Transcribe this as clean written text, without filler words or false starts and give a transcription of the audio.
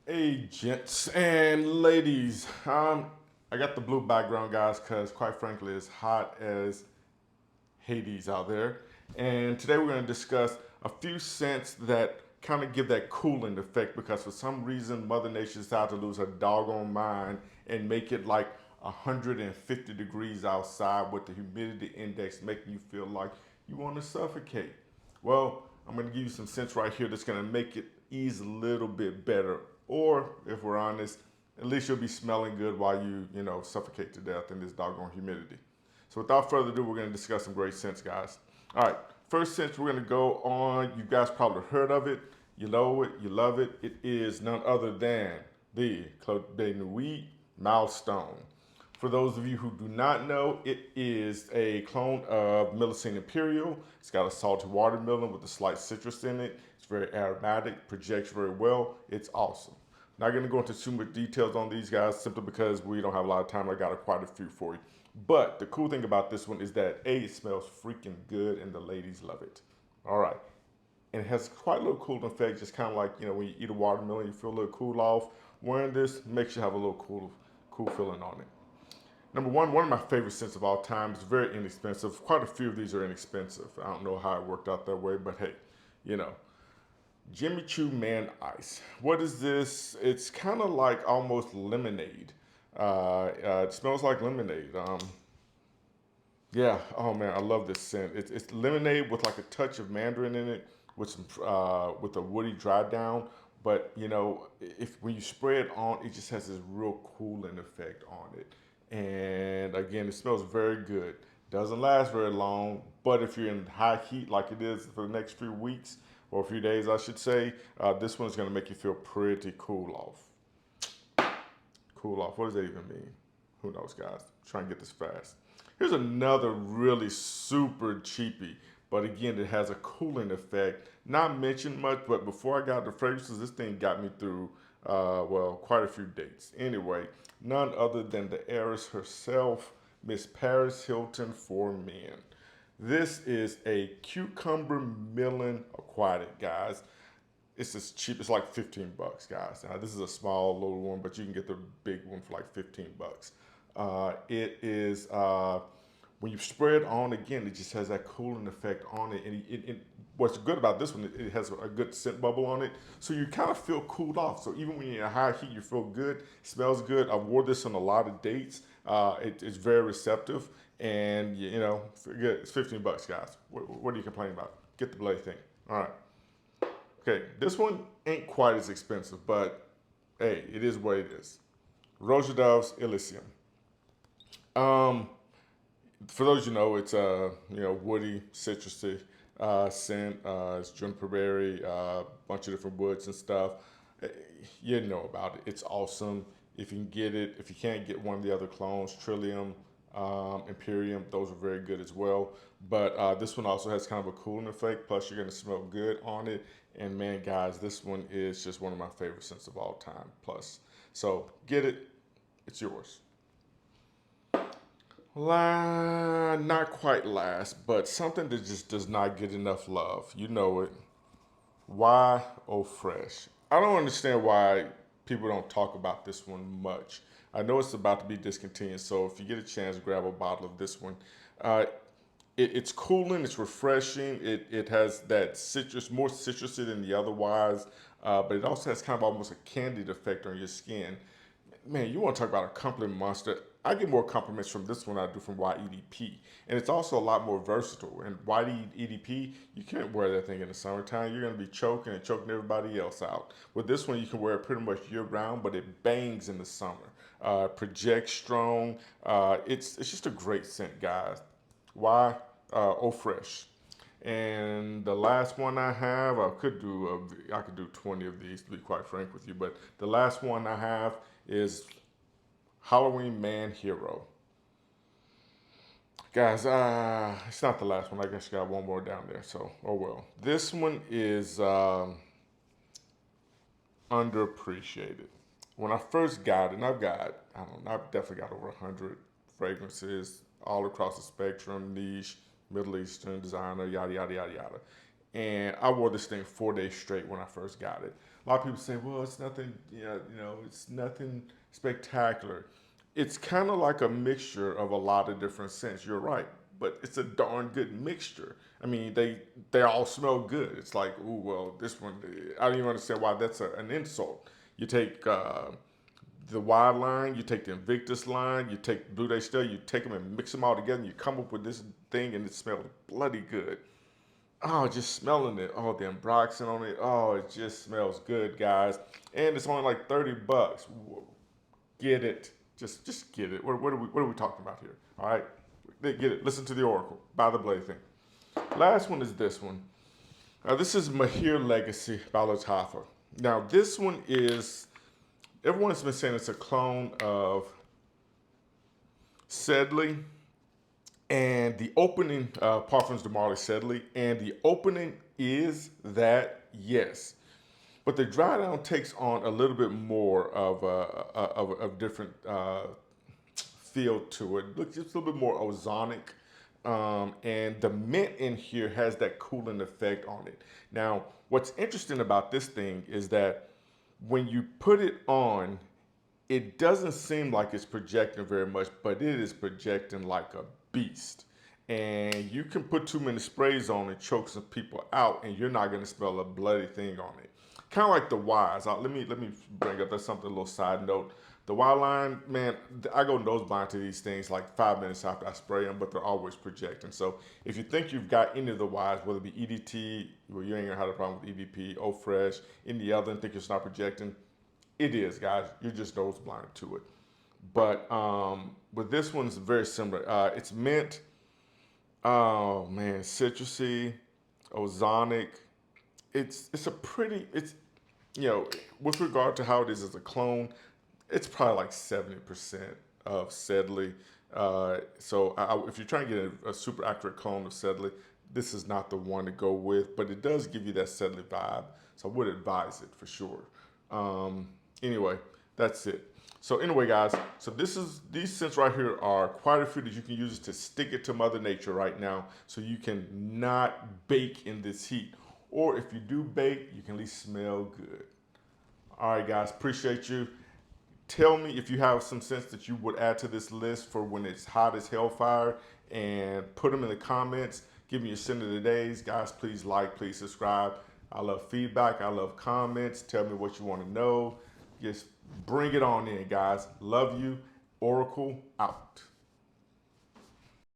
Hey, gents and ladies. I got the blue background, guys, because quite frankly, it's hot as Hades out there. And today we're going to discuss a few scents that kind of give that cooling effect because for some reason, Mother Nature decided to lose her doggone mind and make it like 150 degrees outside with the humidity index making you feel like you want to suffocate. Well, I'm going to give you some scents right here that's going to make it ease a little bit better. Or, if we're honest, at least you'll be smelling good while you suffocate to death in this doggone humidity. So without further ado, we're going to discuss some great scents, guys. All right, first scent we're going to go on. You guys probably heard of it. You know it. You love it. It is none other than the Nuit Milestone. For those of you who do not know, it is a clone of Milestone Imperial. It's got a salty watermelon with a slight citrus in it. It's very aromatic, projects very well. It's awesome. Not going to go into too much details on these guys simply because we don't have a lot of time. I got quite a few for you. But the cool thing about this one is that A, it smells freaking good and the ladies love it. All right. And it has quite a little cooling effect, just kind of like, when you eat a watermelon, you feel a little cool off. Wearing this makes you have a little cool feeling on it. Number one of my favorite scents of all time is very inexpensive. Quite a few of these are inexpensive. I don't know how it worked out that way, but hey, you know. Choo Man Ice. What is this? It's kind of like almost lemonade. It smells like lemonade. Yeah. Oh man, I love this scent. It's lemonade with like a touch of mandarin in it, with some with a woody dry down. But if when you spray it on, it just has this real cooling effect on it. And again, it smells very good. Doesn't last very long, but if you're in high heat like it is for the next few weeks or a few days, I should say, this one's going to make you feel pretty cool off. Cool off. What does that even mean? Who knows, guys? Try and get this fast. Here's another really super cheapy, but again, it has a cooling effect. Not mentioned much, but before I got the fragrances, this thing got me through, quite a few dates. Anyway, none other than the heiress herself, Miss Paris Hilton for men. This is a cucumber melon aquatic, guys. It's as cheap. It's like 15 bucks, guys. Now, this is a small little one, but you can get the big one for like 15 bucks. It is when you spray it on again, it just has that cooling effect on it. And what's good about this one, it has a good scent bubble on it, so you kind of feel cooled off. So even when you're in high heat, you feel good, smells good. I've wore this on a lot of dates. It's very receptive, and good. It's 15 bucks, guys. What are you complaining about? Get the blade thing. All right. Okay, this one ain't quite as expensive, but hey, it is what it is. Roja Elysium. Um, for those it's woody, citrusy scent. It's juniper berry, a bunch of different woods and stuff. Eh, You know about it. It's awesome. If you can get it, if you can't get one of the other clones, Trillium, Imperium, those are very good as well. But this one also has kind of a cooling effect. Plus, you're gonna smell good on it. And man, guys, this one is just one of my favorite scents of all time. Plus, so get it. It's yours. Not quite last, but something that just does not get enough love. You know it. Why, oh, fresh. I don't understand why people don't talk about this one much. I know it's about to be discontinued, so if you get a chance, grab a bottle of this one. Uh, it's cooling, it's refreshing. It has that citrus, more citrusy than the otherwise, but it also has kind of almost a candied effect on your skin. Man, you want to talk about a compliment monster? I get more compliments from this one than I do from YEDP, and it's also a lot more versatile. And YEDP, you can't wear that thing in the summertime. You're gonna be choking and choking everybody else out. With this one, you can wear it pretty much year round, but it bangs in the summer. Projects strong. It's just a great scent, guys. Why? Oh, fresh. And the last one I have, I could do 20 of these to be quite frank with you, but the last one I have is Halloween Man Hero. Guys, it's not the last one. I guess I got one more down there, so oh well. This one is underappreciated. When I first got it, and I don't know, I've definitely got over 100 fragrances all across the spectrum, niche, Middle Eastern, designer, yada, yada, yada, yada. and I wore this thing 4 days straight when I first got it. A lot of people say, well, it's nothing, it's nothing spectacular. It's kind of like a mixture of a lot of different scents. You're right, but it's a darn good mixture. I mean, they all smell good. It's like, ooh, well, this one, I don't even understand why that's an insult. You take the wide line, you take the Invictus line, you take Blue Day Still, you take them and mix them all together, and you come up with this thing, and it smells bloody good. Oh, just smelling it. Oh, the ambroxan on it. Oh, it just smells good, guys. And it's only like $30. Get it. Just get it. What are we talking about here? All right, get it. Listen to the Oracle. Buy the blade thing. Last one is this one. This is Mahir Legacy by Latafa. Now this one is, everyone's been saying it's a clone of Sedley, and the opening, Parfums de Marley Sedley, and the opening is that, yes. But the dry down takes on a little bit more of a different feel to it. Looks just a little bit more ozonic. And the mint in here has that cooling effect on it. Now, what's interesting about this thing is that when you put it on, it doesn't seem like it's projecting very much, but it is projecting like a beast. And you can put too many sprays on and choke some people out, and you're not going to smell a bloody thing on it. Kind of like the Wise. Let me bring up, that's something, a little side note. The Wild Line, man, I go nose blind to these things like 5 minutes after I spray them, but they're always projecting. So if you think you've got any of the Wise, whether it be EDT, well, you ain't gonna have a problem with EVP, Fresh, any other, and think it's not projecting, it is, guys. You're just nose blind to it. But with this one's very similar. It's mint. Oh man, citrusy, ozonic. It's a pretty. It's, with regard to how it is as a clone, it's probably like 70% of Sedley. So if you're trying to get a super accurate clone of Sedley, this is not the one to go with, but it does give you that Sedley vibe. So I would advise it for sure. Anyway, that's it. So anyway, guys, so these scents right here are quite a few that you can use to stick it to Mother Nature right now, so you can not bake in this heat. Or if you do bake, you can at least smell good. All right, guys, appreciate you. Tell me if you have some scents that you would add to this list for when it's hot as hellfire, and put them in the comments. Give me your scent of the days. Guys, please like, please subscribe. I love feedback. I love comments. Tell me what you want to know. Just bring it on in, guys. Love you. Oracle out.